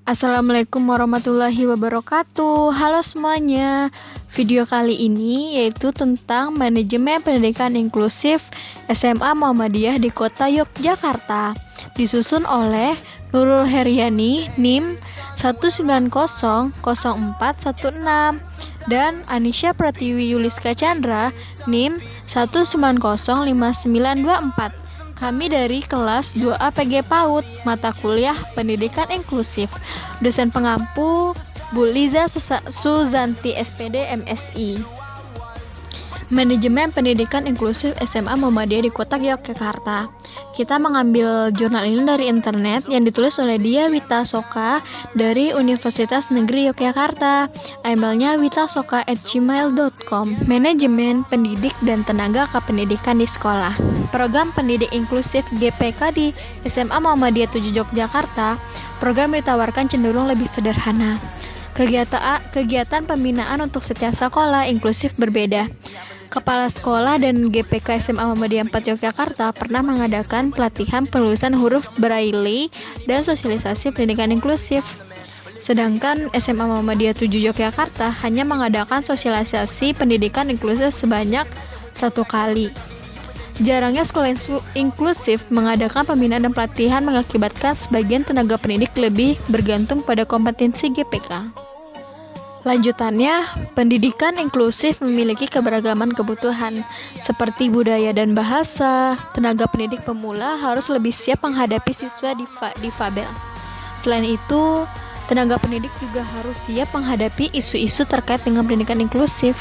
Assalamualaikum warahmatullahi wabarakatuh. Halo semuanya. Video kali ini yaitu tentang manajemen pendidikan inklusif SMA Muhammadiyah di Kota Yogyakarta. Disusun oleh Nurul Heryani, NIM 1900416 dan Anisha Pratiwi Yuliska Chandra, NIM 1905924. Kami dari kelas 2A PG PAUD, mata kuliah Pendidikan Inklusif. Dosen pengampu Bu Liza Suzanti SPD MSI. Manajemen Pendidikan Inklusif SMA Muhammadiyah di Kota Yogyakarta. Kita mengambil jurnal ini dari internet yang ditulis oleh Dia Witasoka dari Universitas Negeri Yogyakarta. Emailnya witasoka@gmail.com. Manajemen pendidik dan tenaga kependidikan di sekolah. Program pendidik inklusif GPK di SMA Muhammadiyah 7 Yogyakarta. Program ditawarkan cenderung lebih sederhana. Kegiatan pembinaan untuk setiap sekolah inklusif berbeda. Kepala Sekolah dan GPK SMA Muhammadiyah 4 Yogyakarta pernah mengadakan pelatihan penulisan huruf Braille dan sosialisasi pendidikan inklusif. Sedangkan SMA Muhammadiyah 7 Yogyakarta hanya mengadakan sosialisasi pendidikan inklusif sebanyak 1 kali. Jarangnya sekolah inklusif mengadakan pembinaan dan pelatihan mengakibatkan sebagian tenaga pendidik lebih bergantung pada kompetensi GPK. Lanjutannya, pendidikan inklusif memiliki keberagaman kebutuhan, seperti budaya dan bahasa. Tenaga pendidik pemula harus lebih siap menghadapi siswa difabel. Selain itu, tenaga pendidik juga harus siap menghadapi isu-isu terkait dengan pendidikan inklusif.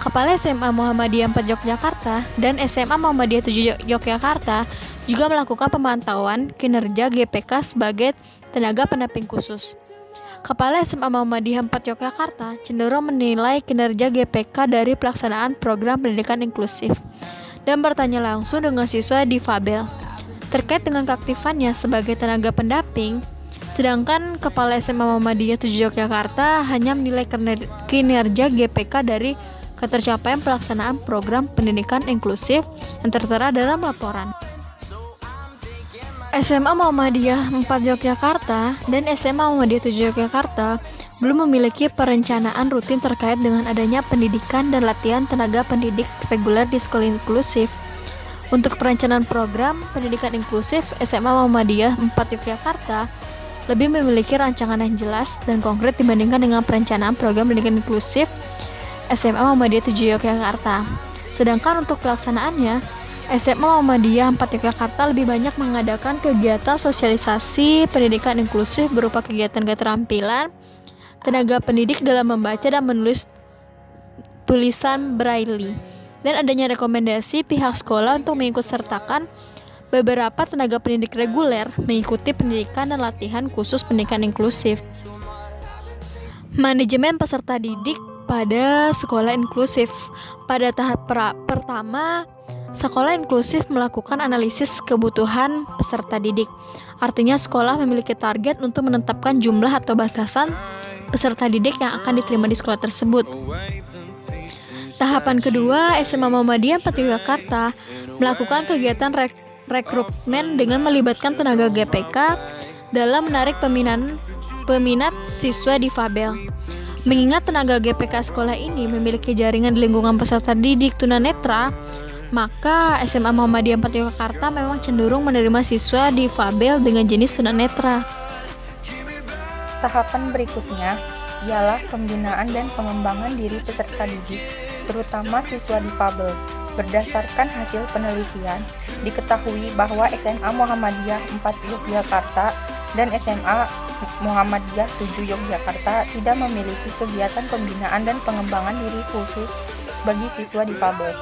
Kepala SMA Muhammadiyah 4 Yogyakarta dan SMA Muhammadiyah 7 Yogyakarta juga melakukan pemantauan kinerja GPK sebagai tenaga pendamping khusus. Kepala SMA Muhammadiyah 4 Yogyakarta cenderung menilai kinerja GPK dari pelaksanaan program pendidikan inklusif dan bertanya langsung dengan siswa difabel terkait dengan keaktifannya sebagai tenaga pendamping. Sedangkan Kepala SMA Muhammadiyah 7 Yogyakarta hanya menilai kinerja GPK dari ketercapaian pelaksanaan program pendidikan inklusif yang tertera dalam laporan. SMA Muhammadiyah 4 Yogyakarta dan SMA Muhammadiyah 7 Yogyakarta belum memiliki perencanaan rutin terkait dengan adanya pendidikan dan latihan tenaga pendidik reguler di sekolah inklusif. Untuk perencanaan program pendidikan inklusif, SMA Muhammadiyah 4 Yogyakarta lebih memiliki rancangan yang jelas dan konkret dibandingkan dengan perencanaan program pendidikan inklusif SMA Muhammadiyah 7 Yogyakarta. Sedangkan untuk pelaksanaannya, SMA Muhammadiyah 4 Yogyakarta lebih banyak mengadakan kegiatan sosialisasi pendidikan inklusif berupa kegiatan keterampilan tenaga pendidik dalam membaca dan menulis tulisan Braille, dan adanya rekomendasi pihak sekolah untuk mengikutsertakan beberapa tenaga pendidik reguler mengikuti pendidikan dan latihan khusus pendidikan inklusif. Manajemen peserta didik pada sekolah inklusif. Pada tahap pertama, sekolah inklusif melakukan analisis kebutuhan peserta didik. Artinya sekolah memiliki target untuk menetapkan jumlah atau batasan peserta didik yang akan diterima di sekolah tersebut. Tahapan kedua, SMA Muhammadiyah 4 Yogyakarta melakukan kegiatan rekrutmen dengan melibatkan tenaga GPK dalam menarik peminat siswa difabel. Mengingat tenaga GPK sekolah ini memiliki jaringan di lingkungan peserta didik tunanetra, maka SMA Muhammadiyah 4 Yogyakarta memang cenderung menerima siswa difabel dengan jenis tunanetra. Tahapan berikutnya ialah pembinaan dan pengembangan diri peserta didik, terutama siswa difabel. Berdasarkan hasil penelitian, diketahui bahwa SMA Muhammadiyah 4 Yogyakarta dan SMA Muhammadiyah 7 Yogyakarta tidak memiliki kegiatan pembinaan dan pengembangan diri khusus bagi siswa difabel.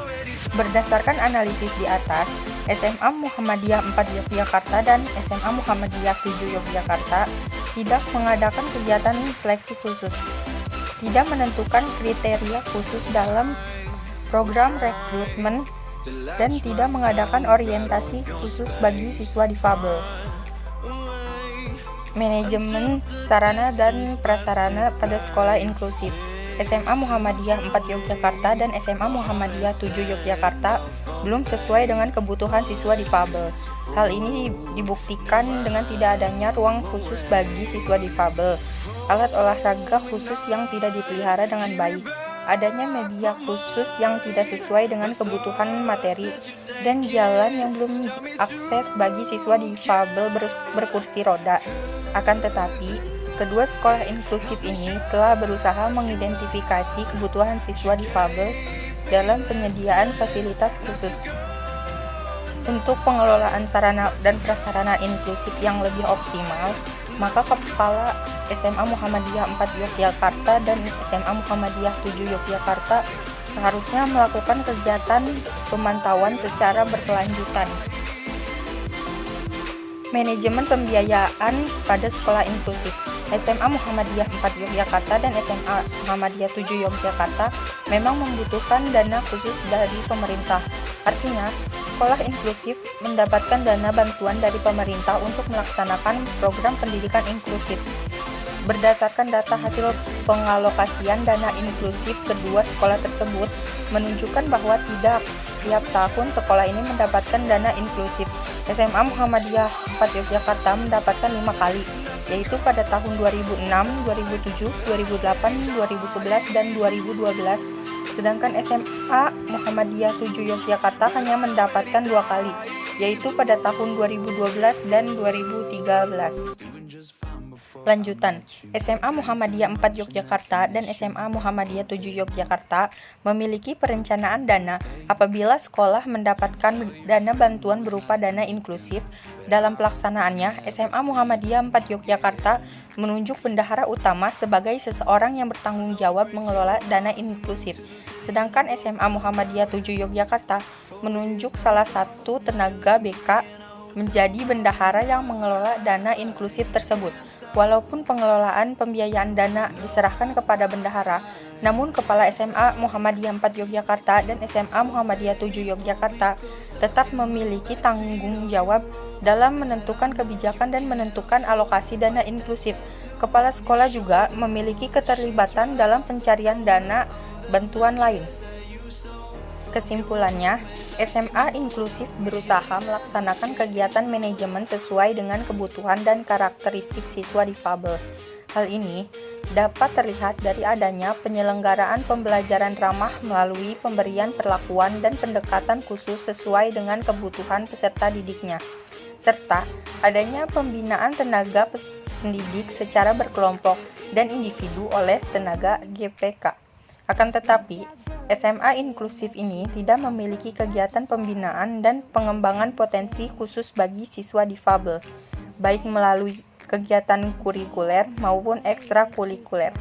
Berdasarkan analisis di atas, SMA Muhammadiyah 4 Yogyakarta dan SMA Muhammadiyah 7 Yogyakarta tidak mengadakan kegiatan seleksi khusus, tidak menentukan kriteria khusus dalam program rekrutmen, dan tidak mengadakan orientasi khusus bagi siswa difabel. Manajemen sarana dan prasarana pada sekolah inklusif. SMA Muhammadiyah 4 Yogyakarta dan SMA Muhammadiyah 7 Yogyakarta belum sesuai dengan kebutuhan siswa difabel. Hal ini dibuktikan dengan tidak adanya ruang khusus bagi siswa difabel, alat olahraga khusus yang tidak dipelihara dengan baik, adanya media khusus yang tidak sesuai dengan kebutuhan materi, dan jalan yang belum akses bagi siswa difabel berkursi roda. Akan tetapi, kedua sekolah inklusif ini telah berusaha mengidentifikasi kebutuhan siswa difabel dalam penyediaan fasilitas khusus. Untuk pengelolaan sarana dan prasarana inklusif yang lebih optimal, maka Kepala SMA Muhammadiyah 4 Yogyakarta dan SMA Muhammadiyah 7 Yogyakarta seharusnya melakukan kegiatan pemantauan secara berkelanjutan. Manajemen pembiayaan pada sekolah inklusif. SMA Muhammadiyah 4 Yogyakarta dan SMA Muhammadiyah 7 Yogyakarta memang membutuhkan dana khusus dari pemerintah. Artinya, sekolah inklusif mendapatkan dana bantuan dari pemerintah untuk melaksanakan program pendidikan inklusif. Berdasarkan data hasil pengalokasian dana inklusif kedua sekolah tersebut menunjukkan bahwa tidak setiap tahun sekolah ini mendapatkan dana inklusif. SMA Muhammadiyah 4 Yogyakarta mendapatkan 5 kali, yaitu pada tahun 2006, 2007, 2008, 2011, dan 2012. Sedangkan SMA Muhammadiyah 7 Yogyakarta hanya mendapatkan 2 kali, yaitu pada tahun 2012 dan 2013. Lanjutan, SMA Muhammadiyah 4 Yogyakarta dan SMA Muhammadiyah 7 Yogyakarta memiliki perencanaan dana apabila sekolah mendapatkan dana bantuan berupa dana inklusif. Dalam pelaksanaannya, SMA Muhammadiyah 4 Yogyakarta menunjuk bendahara utama sebagai seseorang yang bertanggung jawab mengelola dana inklusif. Sedangkan SMA Muhammadiyah 7 Yogyakarta menunjuk salah satu tenaga BK menjadi bendahara yang mengelola dana inklusif tersebut. Walaupun pengelolaan pembiayaan dana diserahkan kepada bendahara, namun Kepala SMA Muhammadiyah 4 Yogyakarta dan SMA Muhammadiyah 7 Yogyakarta tetap memiliki tanggung jawab dalam menentukan kebijakan dan menentukan alokasi dana inklusif. Kepala sekolah juga memiliki keterlibatan dalam pencarian dana bantuan lain. Kesimpulannya, SMA inklusif berusaha melaksanakan kegiatan manajemen sesuai dengan kebutuhan dan karakteristik siswa difabel. Hal ini dapat terlihat dari adanya penyelenggaraan pembelajaran ramah melalui pemberian perlakuan dan pendekatan khusus sesuai dengan kebutuhan peserta didiknya, serta adanya pembinaan tenaga pendidik secara berkelompok dan individu oleh tenaga GPK. Akan tetapi, SMA inklusif ini tidak memiliki kegiatan pembinaan dan pengembangan potensi khusus bagi siswa difabel, baik melalui kegiatan kurikuler maupun ekstrakurikuler.